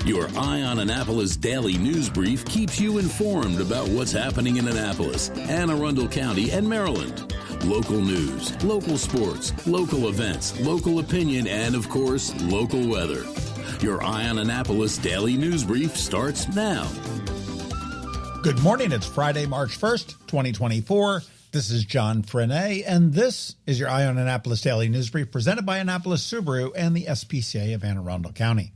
Your Eye on Annapolis daily news brief keeps you informed about what's happening in Annapolis and Arundel County and Maryland. Local news, local sports, local events, local opinion, and, of course, local weather. Your Eye on Annapolis daily news brief starts now. Good morning. It's Friday, March 1st, 2024. This is John Frenaye, and this is your Eye on Annapolis daily news brief presented by Annapolis Subaru and the SPCA of Anne Arundel County.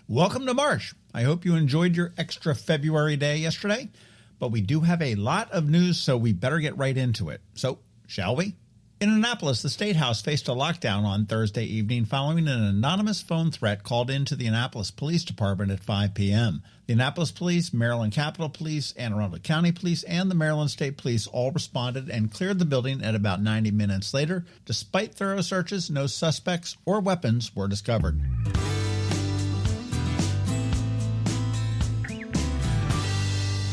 Welcome to March. I hope you enjoyed your extra February day yesterday, but we do have a lot of news, so we better get right into it. So, shall we? In Annapolis, the State House faced a lockdown on Thursday evening following an anonymous phone threat called into the Annapolis Police Department at 5 p.m. The Annapolis Police, Maryland Capitol Police, Anne Arundel County Police, and the Maryland State Police all responded and cleared the building at about 90 minutes later. Despite thorough searches, no suspects or weapons were discovered.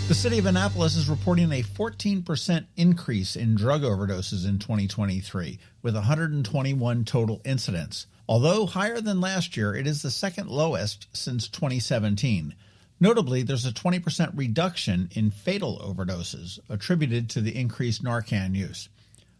The city of Annapolis is reporting a 14% increase in drug overdoses in 2023, with 121 total incidents. Although higher than last year, it is the second lowest since 2017. Notably, there's a 20% reduction in fatal overdoses, attributed to the increased Narcan use.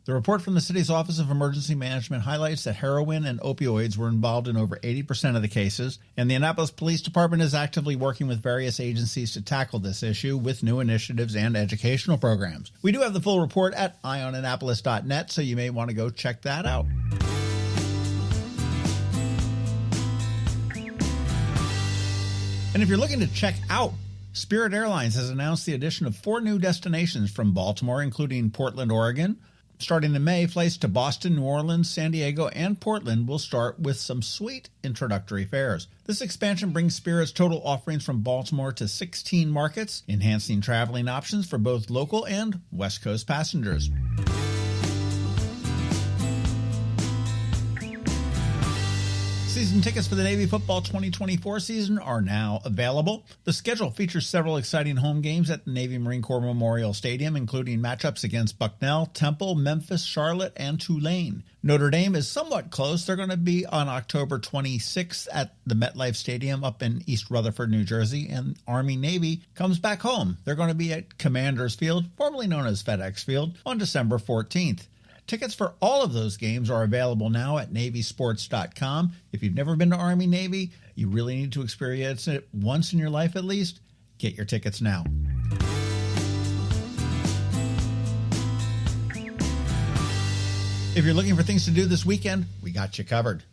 The report from the city's Office of Emergency Management highlights that heroin and opioids were involved in over 80% of the cases, and the Annapolis Police Department is actively working with various agencies to tackle this issue with new initiatives and educational programs. We do have the full report at eyeonannapolis.net, so you may want to go check that out. And if you're looking to check out, Spirit Airlines has announced the addition of 4 new destinations from Baltimore, including Portland, Oregon. Starting in May, flights to Boston, New Orleans, SanDiego, and Portland will start with some sweet introductory fares. This expansion brings Spirit's total offerings from Baltimore to 16 markets, enhancing traveling options for both local and West Coast passengers. Season tickets for the Naby Football 2024 season are now available. The schedule features several exciting home games at the Navy Marine Corps Memorial Stadium, including matchups against Bucknell, Temple, Memphis, Charlotte, and Tulane. Notre Dame is somewhat close. They're going to be on October 26th at the MetLife Stadium up in East Rutherford, New Jersey, and Army-Navy comes back home. They're going to be at Commanders Field, formerly known as FedEx Field, on December 14th. Tickets for all of those games are available now at NavySports.com. If you've never been to Army-Navy, you really need to experience it once in your life at least. Get your tickets now. If you're looking for things to do this weekend, we got you covered.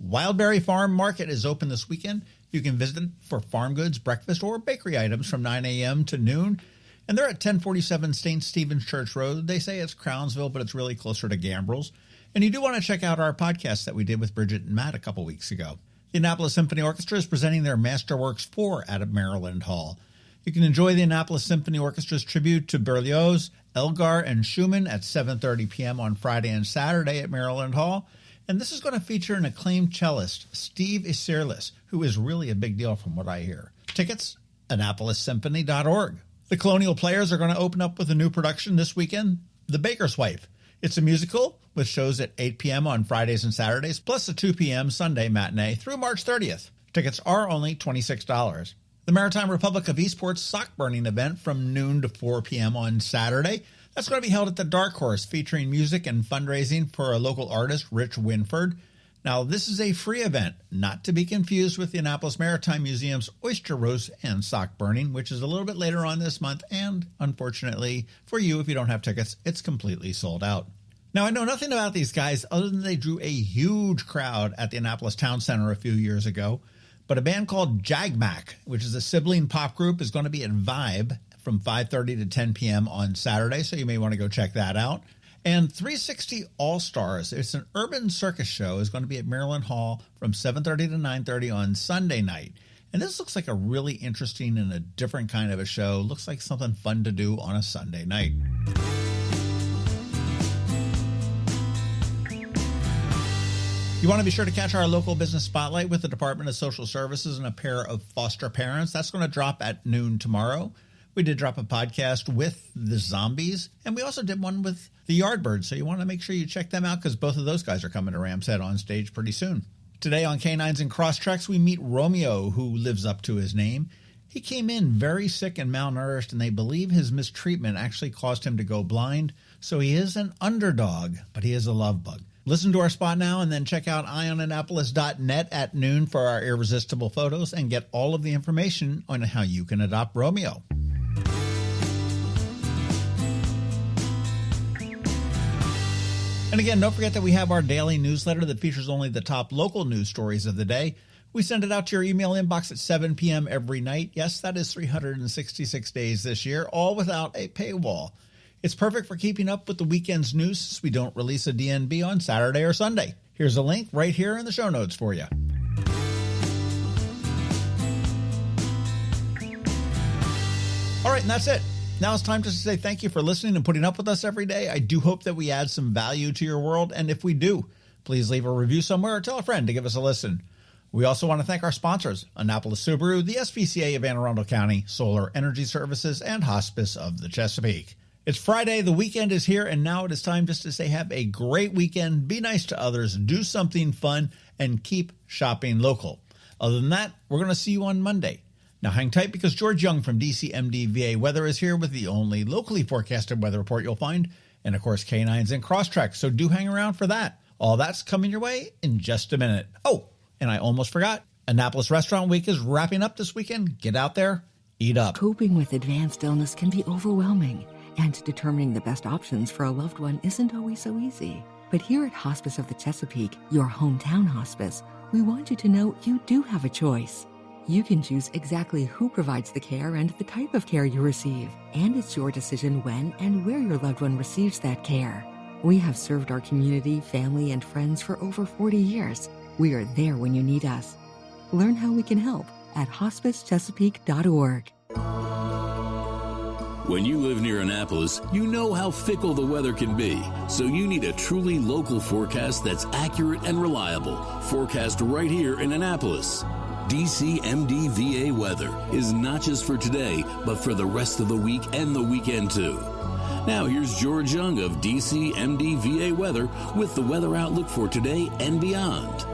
Wildberry Farm Market is open this weekend. You can visit for farm goods, breakfast, or bakery items from 9 a.m. to noon. And they're at 1047 St. Stephen's Church Road. They say it's Crownsville, but it's really closer to Gambrels. And you do want to check out our podcast that we did with Bridget and Matt a couple weeks ago. The Annapolis Symphony Orchestra is presenting their Masterworks 4 at Maryland Hall. You can enjoy the Annapolis Symphony Orchestra's tribute to Berlioz, Elgar, and Schumann at 7:30 p.m. on Friday and Saturday at Maryland Hall. And this is going to feature an acclaimed cellist, Steve Isserlis, who is really a big deal from what I hear. Tickets, AnnapolisSymphony.org. The Colonial Players are going to open up with a new production this weekend, The Baker's Wife. It's a musical with shows at 8 p.m. on Fridays and Saturdays, plus a 2 p.m. Sunday matinee through March 30th. Tickets are only $26. The Maritime Republic of Eastport's sock burning event from noon to 4 p.m. on Saturday. That's going to be held at the Dark Horse, featuring music and fundraising for a local artist, Rich Winford. Now, this is a free event, not to be confused with the Annapolis Maritime Museum's Oyster Roast and Sock Burning, which is a little bit later on this month, and unfortunately for you, if you don't have tickets, it's completely sold out. Now, I know nothing about these guys other than they drew a huge crowd at the Annapolis Town Center a few years ago, but a band called Jagmac, which is a sibling pop group, is going to be at Vibe from 5:30 to 10 p.m. on Saturday, so you may want to go check that out. And 360 All-Stars, it's an urban circus show, is going to be at Maryland Hall from 7:30 to 9:30 on Sunday night. And this looks like a really interesting and a different kind of a show. Looks like something fun to do on a Sunday night. You want to be sure to catch our local business spotlight with the Department of Social Services and a pair of foster parents. That's going to drop at noon tomorrow. We did drop a podcast with the Zombies, and we also did one with the Yardbirds, so you want to make sure you check them out because both of those guys are coming to Ram's Head on stage pretty soon. Today on Canines and Crosstreks, we meet Romeo, who lives up to his name. He came in very sick and malnourished, and they believe his mistreatment actually caused him to go blind. So he is an underdog, but he is a love bug. Listen to our spot now, and then check out eyeonannapolis.net at noon for our irresistible photos and get all of the information on how you can adopt Romeo. And again, don't forget that we have our daily newsletter that features only the top local news stories of the day. We send it out to your email inbox at 7 p.m. every night. Yes, that is 366 days this year, all without a paywall. It's perfect for keeping up with the weekend's news since we don't release a DNB on Saturday or Sunday. Here's a link right here in the show notes for you. All right, and that's it. Now it's time to say thank you for listening and putting up with us every day. I do hope that we add some value to your world, and if we do, please leave a review somewhere or tell a friend to give us a listen. We also want to thank our sponsors, Annapolis Subaru, the SPCA of Anne Arundel County, Solar Energy Services, and Hospice of the Chesapeake. It's Friday, the weekend is here, and now it is time just to say have a great weekend, be nice to others, do something fun, and keep shopping local. Other than that, we're going to see you on Monday. Now hang tight because George Young from DCMDVA Weather is here with the only locally forecasted weather report you'll find, and of course Canines and Crosstreks, so do hang around for that. All that's coming your way in just a minute. Oh, and I almost forgot, Annapolis Restaurant Week is wrapping up this weekend. Get out there, eat up. Coping with advanced illness can be overwhelming, and determining the best options for a loved one isn't always so easy. But here at Hospice of the Chesapeake, your hometown hospice, we want you to know you do have a choice. You can choose exactly who provides the care and the type of care you receive, and it's your decision when and where your loved one receives that care. We have served our community, family, and friends for over 40 years. We are there when you need us. Learn how we can help at hospicechesapeake.org. When you live near Annapolis, you know how fickle the weather can be. So you need a truly local forecast that's accurate and reliable. Forecast right here in Annapolis. DCMDVA weather is not just for today, but for the rest of the week and the weekend too. Now here's George Young of DCMDVA weather with the weather outlook for today and beyond.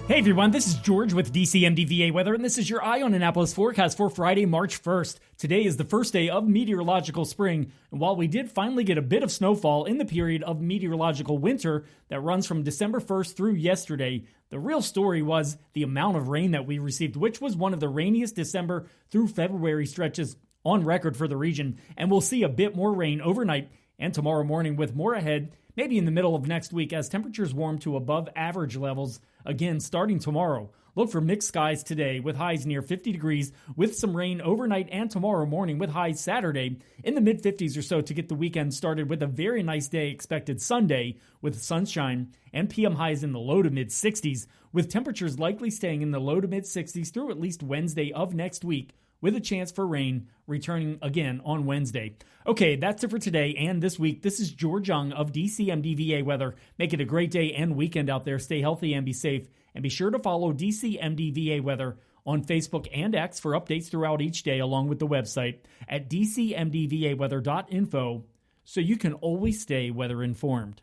Hey everyone, this is George with DCMDVA Weather, and this is your Eye on Annapolis forecast for Friday, March 1st. Today is the first day of meteorological spring, and while we did finally get a bit of snowfall in the period of meteorological winter that runs from December 1st through yesterday, the real story was the amount of rain that we received, which was one of the rainiest December through February stretches on record for the region, and we'll see a bit more rain overnight and tomorrow morning with more ahead, maybe in the middle of next week as temperatures warm to above average levels again starting tomorrow. Look for mixed skies today with highs near 50 degrees with some rain overnight and tomorrow morning with highs Saturday in the mid-50s or so to get the weekend started with a very nice day expected Sunday with sunshine and PM highs in the low to mid-60s with temperatures likely staying in the low to mid-60s through at least Wednesday of next week with a chance for rain returning again on Wednesday. Okay, that's it for today and this week. This is George Young of DCMDVA Weather. Make it a great day and weekend out there. Stay healthy and be safe. And be sure to follow DCMDVA Weather on Facebook and X for updates throughout each day, along with the website at dcmdvaweather.info so you can always stay weather informed.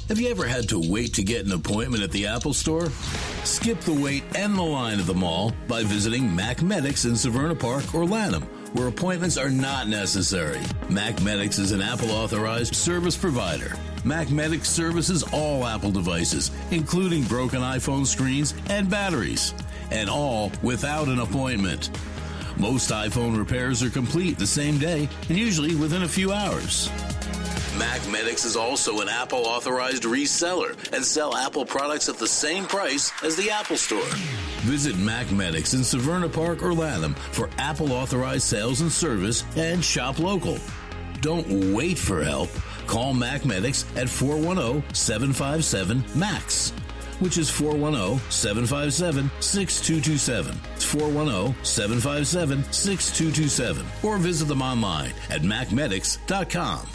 Have you ever had to wait to get an appointment at the Apple Store? Skip the wait and the line at the mall by visiting Mac Medics in Severna Park or Lanham, where appointments are not necessary. Mac Medics is an Apple-authorized service provider. Mac Medics services all Apple devices, including broken iPhone screens and batteries, and all without an appointment. Most iPhone repairs are complete the same day and usually within a few hours. Mac Medics is also an Apple-authorized reseller and sell Apple products at the same price as the Apple Store. Visit Mac Medics in Severna Park or Lanham for Apple-authorized sales and service and shop local. Don't wait for help. Call Mac Medics at 410-757-MAX, which is 410-757-6227. It's 410-757-6227. Or visit them online at macmedics.com.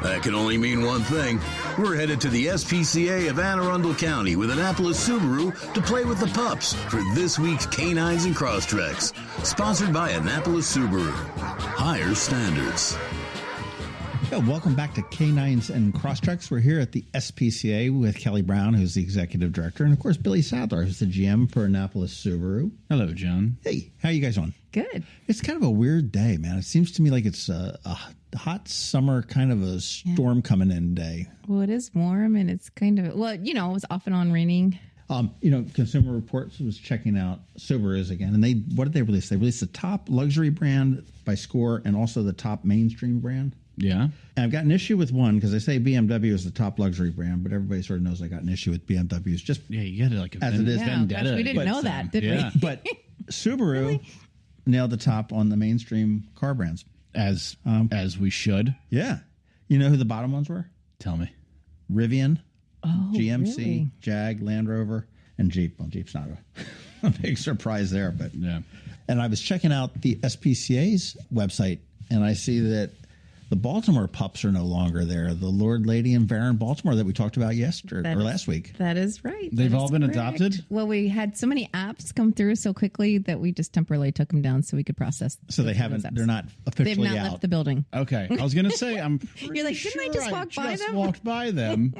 That can only mean one thing. We're headed to the SPCA of Anne Arundel County with Annapolis Subaru to play with the pups for this week's Canines and Crosstreks. Sponsored by Annapolis Subaru. Higher standards. Yeah, welcome back to Canines and Crosstreks. We're here at the SPCA with Kelly Brown, who's the executive director, and of course Billy Sadler, who's the GM for Annapolis Subaru. Hello, John. Hey, how you guys doing? Good. It's kind of a weird day, man. It seems to me like it's a hot summer, kind of a storm coming in day. Well, it is warm, and it's kind of, it was off and on raining. Consumer Reports was checking out Subarus again, and what did they release? They released the top luxury brand by score and also the top mainstream brand. Yeah. And I've got an issue with one because they say BMW is the top luxury brand, but everybody sort of knows I got an issue with BMWs. Just you get like as it is vendetta. Gosh, we didn't know that, did we? But Subaru nailed the top on the mainstream car brands. As we should. Yeah. You know who the bottom ones were? Tell me. Rivian, GMC, really? Jag, Land Rover, and Jeep. Well, Jeep's not a big surprise there, but Yeah. And I was checking out the SPCA's website, and I see that the Baltimore pups are no longer there. The Lord, Lady, and Baron Baltimore that we talked about last week. That is right. They've That all is been correct. adopted? Well, we had so many apps come through so quickly that we just temporarily took them down so we could process. So they haven't. those apps. They're not officially They've not out. left the building. Okay. I was going to say, I'm pretty You're like, didn't I just walk by them? walked by them.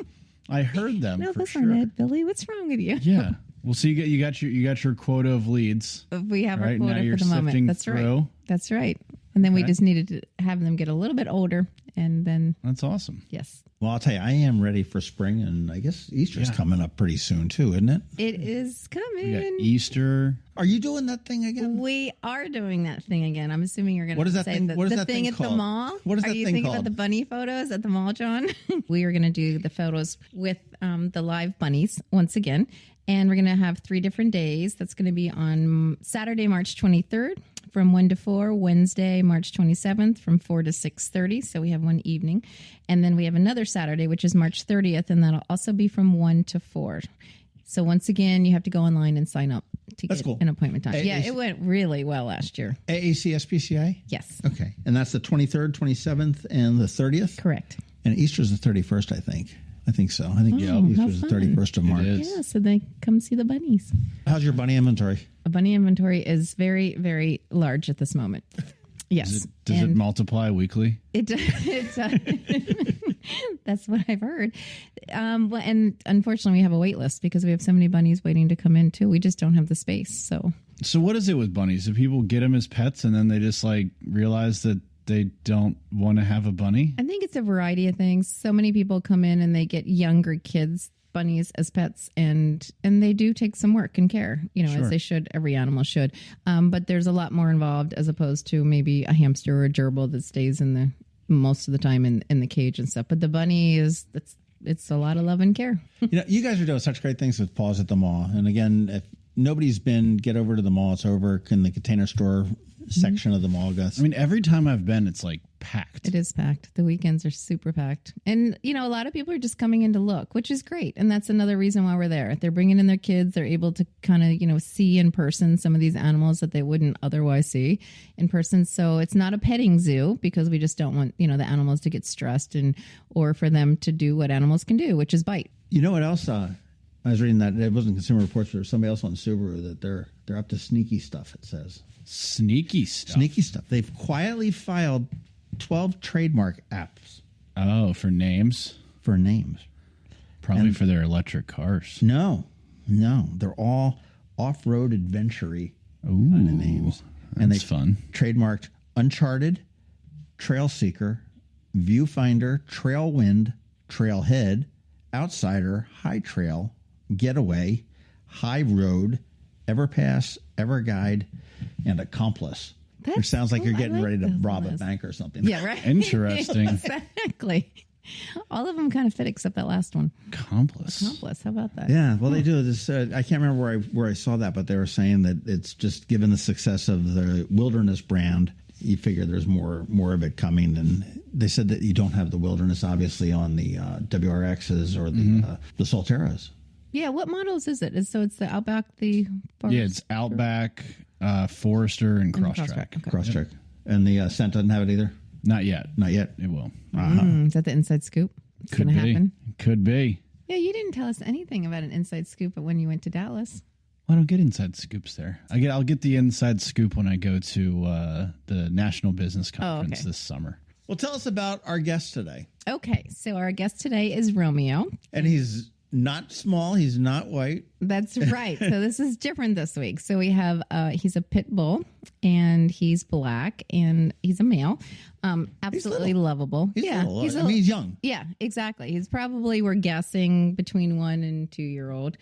I heard them No, for that's sure. not it, Billy. What's wrong with you? Yeah. Well, so you got your quota of leads. We have our Right, now quota you're for the moment. sifting That's through. right. That's right. And then we Okay. just needed to have them get a little bit older, and then That's awesome. yes, Well, I'll tell you, I am ready for spring, and I guess Easter's coming up pretty soon too, isn't it? it is We coming. got Easter. Are you doing that thing again? We are doing that thing again. I'm assuming you're going What is to that say thing- the, what is the that thing thing at the called? mall. What is are that you thing thinking called? about the bunny photos at the mall, John? We are going to do the photos with the live bunnies once again. And we're going to have 3 different days. That's going to be on Saturday, March 23rd from 1 to 4, Wednesday, March 27th from 4 to 6:30. So we have one evening. And then we have another Saturday, which is March 30th, and that'll also be from 1 to 4. So once again, you have to go online and sign up to That's get cool. an appointment time. Hey, Yeah, it went really well last year. AAC SPCA? Yes, Okay. And that's the 23rd, 27th, and the 30th? correct. And Easter's the 31st, I think. I think so. I think how Easter's the fun. 31st of March. is. Yeah, so they come see the bunnies. How's your bunny inventory? A bunny inventory is very, very large at this moment. Yes. Does it And multiply weekly? It that's what I've heard. And unfortunately, we have a wait list because we have so many bunnies waiting to come in, too. We just don't have the space. So what is it with bunnies? Do people get them as pets and then they just realize that they don't want to have a bunny? I think it's a variety of things. So many people come in and they get younger kids, bunnies as pets, and they do take some work and care, Sure. as they should. Every animal should. But there's a lot more involved as opposed to maybe a hamster or a gerbil that stays in the most of the time in the cage and stuff. But the bunny it's a lot of love and care. You guys are doing such great things with Paws at the Mall. And again, if nobody's been, get over to the mall. It's over in the Container Store section of the mall, Gus. I mean, every time I've been, it's packed. It is packed. The weekends are super packed. And, a lot of people are just coming in to look, which is great. And that's another reason why we're there. They're bringing in their kids. They're able to kind of, see in person some of these animals that they wouldn't otherwise see in person. So it's not a petting zoo because we just don't want, the animals to get stressed or for them to do what animals can do, which is bite. You know what else? I was reading that it wasn't Consumer Reports, but there was somebody else on Subaru that they're up to sneaky stuff, it says. Sneaky stuff. Sneaky stuff. They've quietly filed 12 trademark apps Oh, for names? for names. Probably for their electric cars. No. They're all off-road adventure-y Ooh, kind of names. That's fun. Trademarked Uncharted, Trail Seeker, Viewfinder, Trailwind, Trailhead, Outsider, High Trail, Getaway, High Road, Everpass, Everguide, and Accomplice. Which That's sounds like cool. you're I getting like ready to those rob a lists. bank or something. Yeah, right. Interesting. Exactly. All of them kind of fit except that last one. Accomplice. Accomplice. How about that? Yeah, well, they do this. I can't remember where I saw that, but they were saying that it's just given the success of the Wilderness brand, you figure there's more of it coming. And they said that you don't have the Wilderness, obviously, on the WRXs or the Solteras. Yeah, what models is it? So it's the Outback, the Forester? Yeah, it's Outback, Forester, and Crosstrek. Okay. Crosstrek. And the Scent doesn't have it either? Not yet. Not yet. It will. Is that the inside scoop? It's Could going be. to happen. Could be. Yeah, you didn't tell us anything about an inside scoop when you went to Dallas. Well, I don't get inside scoops there. I'll get the inside scoop when I go to the National Business Conference okay. this summer. Well, tell us about our guest today. Okay, so our guest today is Romeo. And he's not small. He's not white. That's right. So this is different this week. So we have, he's a pit bull and he's black and he's a male. Absolutely lovable. He's he's young. Yeah, exactly. He's probably, we're guessing, between 1 and 2 year old.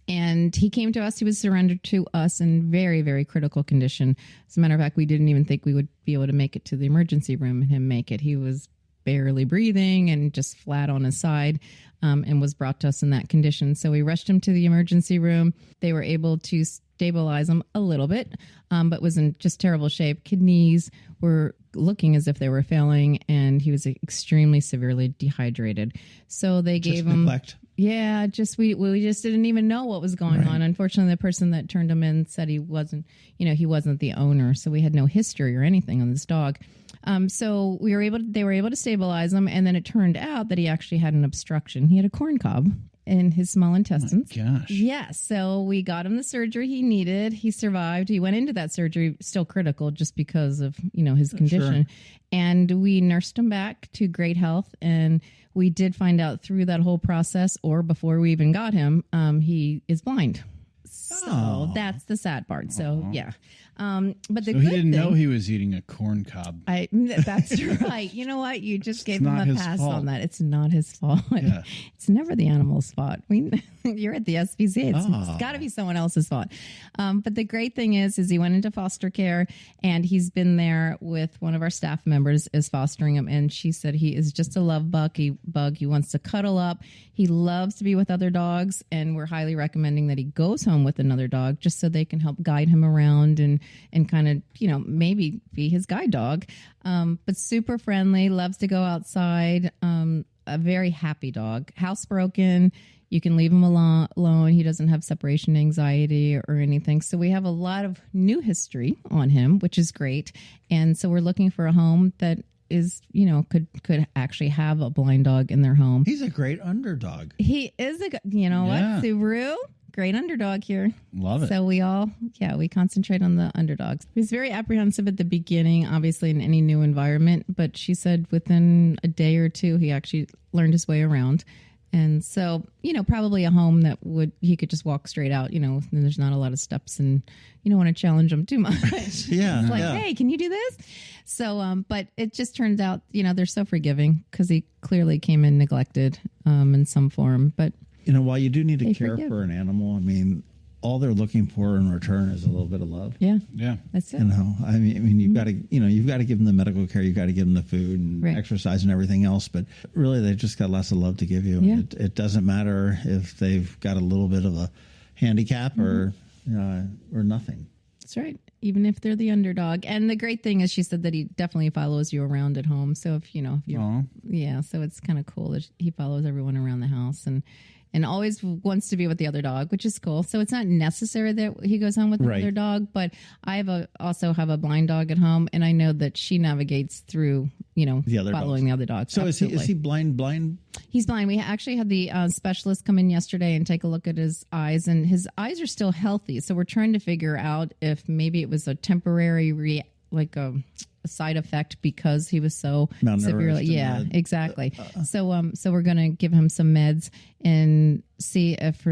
And he came to us. He was surrendered to us in very, very critical condition. As a matter of fact, we didn't even think we would be able to make it to the emergency room and him make it. He was barely breathing and just flat on his side, and was brought to us in that condition. So we rushed him to the emergency room. They were able to stabilize him a little bit, but was in just terrible shape. Kidneys were looking as if they were failing, and he was extremely severely dehydrated. So they gave him neglect. Yeah, we just didn't even know what was going on. Unfortunately, the person that turned him in said he wasn't the owner, so we had no history or anything on this dog. So they were able to stabilize him, and then it turned out that he actually had an obstruction. He had a corn cob in his small intestines. Oh my gosh. Yes. So we got him the surgery he needed. He survived. He went into that surgery still critical just because of, his condition. Sure. And we nursed him back to great health. And we did find out through that whole process, or before we even got him, he is blind. So that's the sad part. So yeah. But the good he didn't thing, know he was eating a corn cob. That's right. You know what? You just gave him a pass fault. on that. It's not his fault. Yeah. It's never the animal's fault. You're at the SPCA. It's got to be someone else's fault. But the great thing is he went into foster care, and he's been there with one of our staff members is fostering him. And she said he is just a love bug. He wants to cuddle up. He loves to be with other dogs. And we're highly recommending that he goes home with another dog just so they can help guide him around and kind of, maybe be his guide dog. But super friendly, loves to go outside. A very happy dog. Housebroken. You can leave him alone. He doesn't have separation anxiety or anything. So we have a lot of new history on him, which is great. And so we're looking for a home that is, could actually have a blind dog in their home. He's a great underdog. He is what, Subaru? Great underdog here. Love it. So we concentrate on the underdogs. He was very apprehensive at the beginning, obviously in any new environment, but she said within a day or two, he actually learned his way around. And so, probably a home that he could just walk straight out, and there's not a lot of steps, and you don't want to challenge him too much. Yeah. It's like, hey, can you do this? So, but it just turns out, they're so forgiving because he clearly came in neglected in some form. But while you do need to care for an animal, all they're looking for in return is a little bit of love. Yeah. Yeah. That's it. You've got to, you've got to give them the medical care. You've got to give them the food and exercise and everything else. But really, they've just got lots of love to give you. Yeah. It doesn't matter if they've got a little bit of a handicap or nothing. That's right. Even if they're the underdog. And the great thing is she said that he definitely follows you around at home. So if so it's kind of cool that he follows everyone around the house and always wants to be with the other dog, which is cool. So it's not necessary that he goes home with another dog, but I also have a blind dog at home, and I know that she navigates through, following the other dog. So is he blind? He's blind. We actually had the specialist come in yesterday and take a look at his eyes, and his eyes are still healthy. So we're trying to figure out if maybe it was a temporary a side effect because he was so severely. Yeah, exactly. So we're going to give him some meds and see if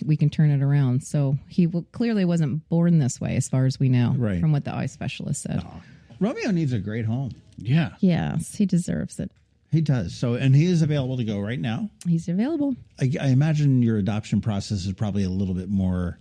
we can turn it around. So he clearly wasn't born this way, as far as we know, from what the eye specialist said. No. Romeo needs a great home. Yeah. Yes, he deserves it. He does. So, and he is available to go right now. He's available. I imagine your adoption process is probably a little bit more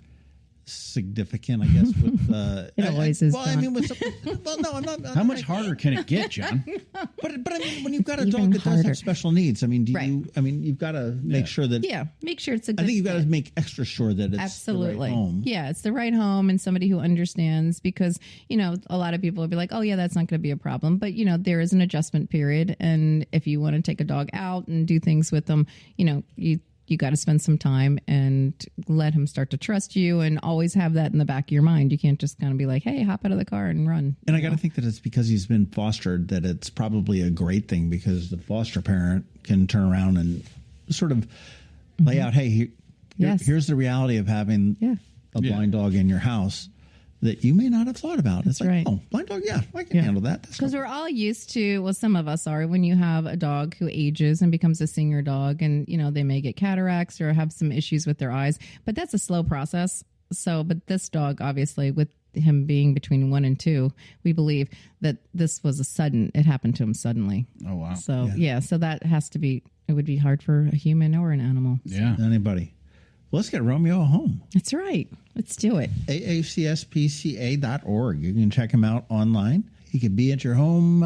significant, I guess. With it always is. Well, I mean, no, I'm not. How much harder can it get, John? But I mean, when you've got a dog that does have special needs, you've got to make sure that. Yeah, make sure it's a good I think you've got to make extra sure that it's absolutely the right home. Yeah, it's the right home and somebody who understands, because a lot of people will be like, oh yeah, that's not going to be a problem, but there is an adjustment period, and if you want to take a dog out and do things with them, you got to spend some time and let him start to trust you, and always have that in the back of your mind. You can't just kind of be like, hey, hop out of the car and run. And I got to think that it's because he's been fostered that it's probably a great thing, because the foster parent can turn around and sort of lay out, hey, here's the reality of having a blind dog in your house. that you may not have thought about. That's it's like, right. oh, blind dog, yeah, I can handle that. Because we're all used to, well, some of us are, when you have a dog who ages and becomes a senior dog and, they may get cataracts or have some issues with their eyes, but that's a slow process. So, but this dog, obviously, with him being between 1 and 2, we believe that this was it happened to him suddenly. Oh, wow. So, so that has to be, it would be hard for a human or an animal. Yeah. Anybody. Let's get Romeo home. That's right. Let's do it. AACSPCA.org. You can check him out online. He could be at your home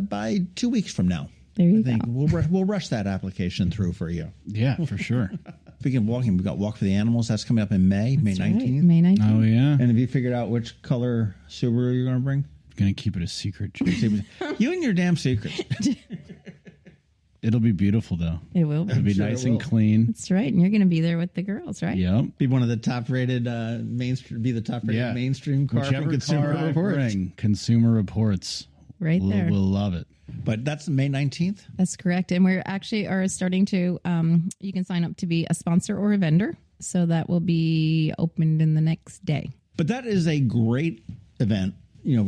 by 2 weeks from now. There you I think go. we'll rush that application through for you. Yeah, for sure. Speaking of walking, we've got Walk for the Animals. That's coming up in May 19th. May 19th. Oh, yeah. And have you figured out which color Subaru you're going to bring? Going to keep it a secret. You and your damn secrets. It'll be beautiful, though. It will be. It'll be sure nice it will. and clean. That's right. And you're going to be there with the girls, right? Yep. Be one of the top-rated mainstream car Whichever from Consumer car I Reports. bring, Consumer Reports. Right there. We'll love it. But that's May 19th. That's correct. And we're actually are starting to, you can sign up to be a sponsor or a vendor. So that will be opened in the next day. But that is a great event,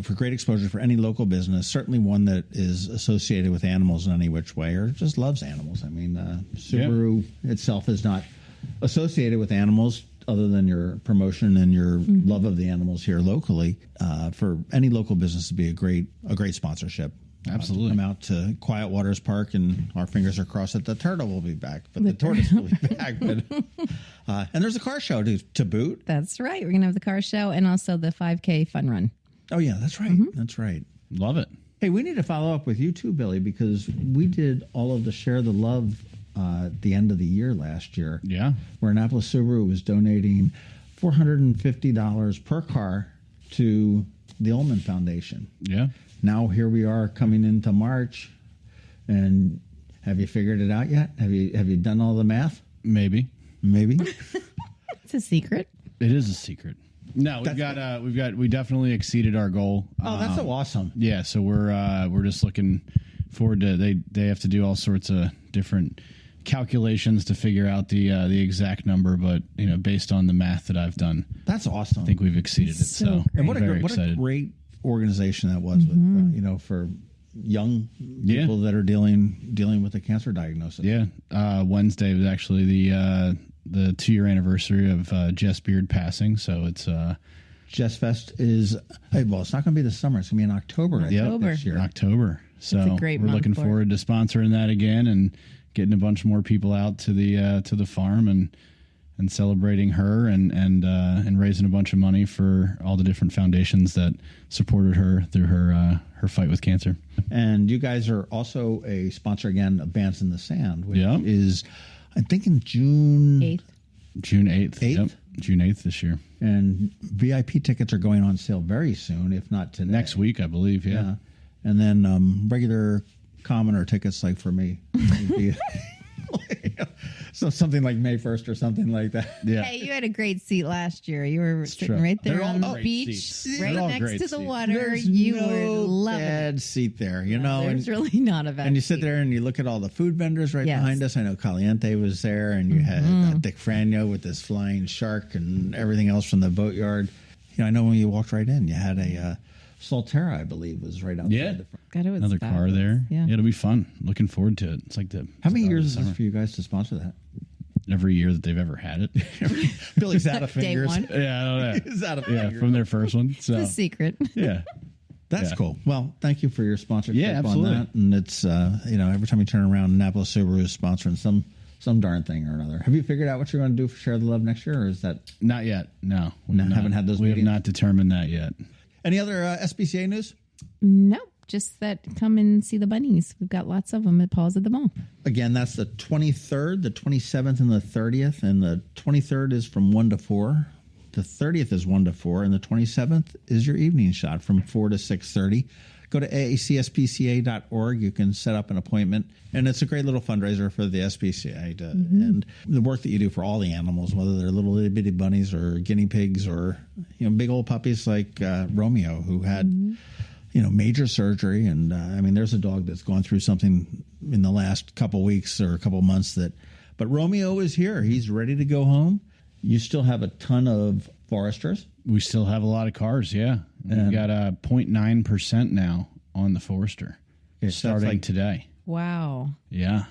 for great exposure for any local business, certainly one that is associated with animals in any which way or just loves animals. I mean, Subaru itself is not associated with animals other than your promotion and your love of the animals here locally. For any local business to be a great sponsorship. Absolutely. Come out to Quiet Waters Park, and our fingers are crossed that the turtle will be back, but the tortoise will be back. But, and there's a car show to boot. That's right. We're going to have the car show and also the 5K fun run. Oh, yeah, that's right. That's right. Love it. Hey, we need to follow up with you too, Billy, because we did all of the Share the Love at the end of the year last year. Yeah. Where Annapolis Subaru was donating $450 per car to the Ullman Foundation. Yeah. Now here we are coming into March, and have you figured it out yet? Have you done all the math? Maybe. It's a secret. It is a secret. No, we definitely exceeded our goal. Oh, that's so awesome. Yeah, so we're just looking forward to they have to do all sorts of different calculations to figure out the exact number, but based on the math that I've done, that's awesome. I think we've exceeded it. So and what very a excited. Great organization that was with for young people that are dealing with a cancer diagnosis. Yeah, Wednesday was actually the 2-year anniversary of Jess Beard passing, so it's Jess Fest is it's not going to be this summer. It's going to be in October. This year. In October. So a great we're month looking forward to sponsoring that again and getting a bunch more people out to the farm and celebrating her and raising a bunch of money for all the different foundations that supported her through her fight with cancer. And you guys are also a sponsor again of Bands in the Sand, which is, I'm thinking June 8th. June 8th. 8th? Yep. June 8th this year. And VIP tickets are going on sale very soon, if not today. Next week, I believe, yeah. And then regular commoner tickets, like for me, would be so something like May 1st or something like that. Yeah. Hey, you had a great seat last year. You were sitting right there on the beach, right next to the water. There's You no were loving bad it. seat there, you No, know. there's really not a bad And you sit seat. there and you look at all the food vendors right behind us. I know Caliente was there, and you had Dick Franyo with this flying shark and everything else from the boatyard. I know when you walked right in, you had a Solterra, I believe, was right outside the front. God, it was Another car fabulous. there. Yeah. It'll be fun. Looking forward to it. It's like How many years is this for you guys to sponsor that? Every year that they've ever had it. Billy's out of Day fingers. one. Yeah, I don't know. He's out of Yeah, fingers. from their first one. So It's a secret. yeah. That's cool. Well, thank you for your sponsorship Yeah, on absolutely. that. And it's, every time you turn around, Annapolis Subaru is sponsoring some darn thing or another. Have you figured out what you're going to do for Share the Love next year, or is that Not yet. No. haven't had those We meetings? have not determined that yet. any other SPCA news? No, just that come and see the bunnies. We've got lots of them at Paws at the Mall. Again, that's the 23rd, the 27th, and the 30th. And the 23rd is from 1 to 4. The 30th is 1 to 4. And the 27th is your evening shot from 4 to 6:30. Go to AACSPCA.org. You can set up an appointment. And it's a great little fundraiser for the SPCA. And the work that you do for all the animals, whether they're little itty bitty bunnies or guinea pigs or big old puppies like Romeo, who had major surgery. And there's a dog that's gone through something in the last couple weeks or a couple months but Romeo is here. He's ready to go home. You still have a ton of foresters We still have a lot of cars, yeah. We've got 0.9% now on the Forester, starting today. Wow. Yeah.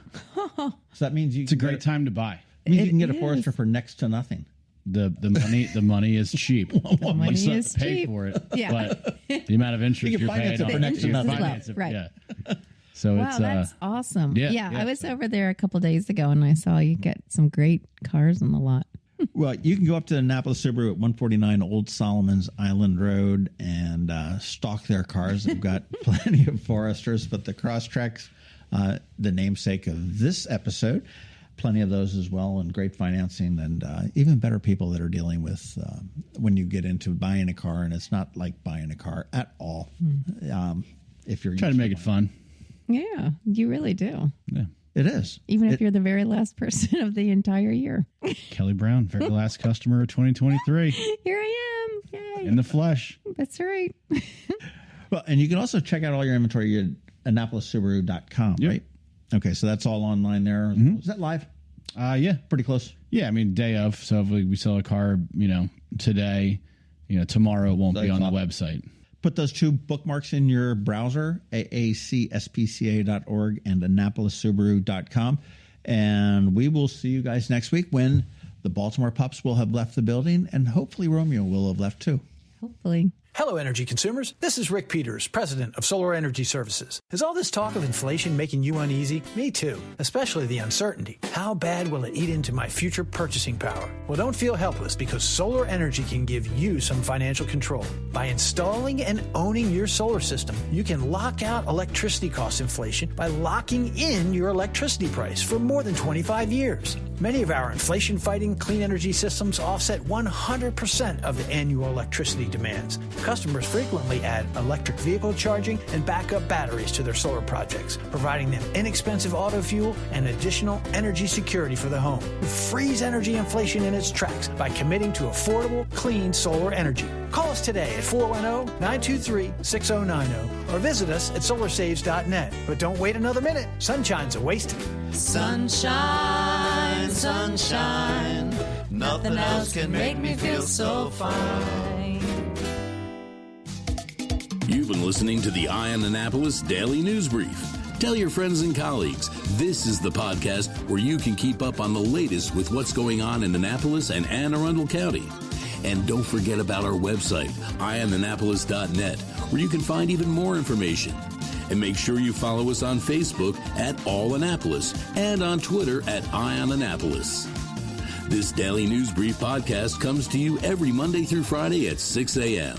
So that means it's a great time to buy. It means you can get a Forester for next to nothing. The money is cheap. The money is pay cheap. for it. Yeah. But the amount of interest you're paying on for next to nothing. Right. Yeah. So Wow, it's that's awesome. yeah. I was over there a couple days ago and I saw you get some great cars on the lot. Well, you can go up to Annapolis Subaru at 149 Old Solomon's Island Road and stock their cars. They've got plenty of Foresters, but the Crosstreks, the namesake of this episode, plenty of those as well, and great financing, and even better people that are dealing with when you get into buying a car, and it's not like buying a car at all. If you're trying to make it fun. Yeah, you really do. Yeah. It is. Even if you're the very last person of the entire year. Kelly Brown, very last customer of 2023. Here I am. Yay. In the flesh. That's right. Well, and you can also check out all your inventory at AnnapolisSubaru.com, right? Okay, so that's all online there. Mm-hmm. Is that live? Yeah. Pretty close. Yeah, I mean, day of. So if we sell a car, today, tomorrow it won't be on the website. Put those two bookmarks in your browser, aacspca.org and AnnapolisSubaru.com. And we will see you guys next week when the Baltimore Pups will have left the building, and hopefully Romeo will have left too. Hopefully. Hello, energy consumers. This is Rick Peters, president of Solar Energy Services. Is all this talk of inflation making you uneasy? Me too, especially the uncertainty. How bad will it eat into my future purchasing power? Well, don't feel helpless, because solar energy can give you some financial control. By installing and owning your solar system, you can lock out electricity cost inflation by locking in your electricity price for more than 25 years. Many of our inflation-fighting clean energy systems offset 100% of the annual electricity demands. Customers frequently add electric vehicle charging and backup batteries to their solar projects, providing them inexpensive auto fuel and additional energy security for the home. Freeze energy inflation in its tracks by committing to affordable, clean solar energy. Call us today at 410-923-6090 or visit us at solarsaves.net. But don't wait another minute. Sunshine's a wasted. Sunshine, sunshine, nothing else can make me feel so fine. You've been listening to the Eye on Annapolis Daily News Brief. Tell your friends and colleagues, this is the podcast where you can keep up on the latest with what's going on in Annapolis and Anne Arundel County. And don't forget about our website, eyeonannapolis.net, where you can find even more information. And make sure you follow us on Facebook at All Annapolis and on Twitter at Eye on Annapolis. This Daily News Brief podcast comes to you every Monday through Friday at 6 a.m.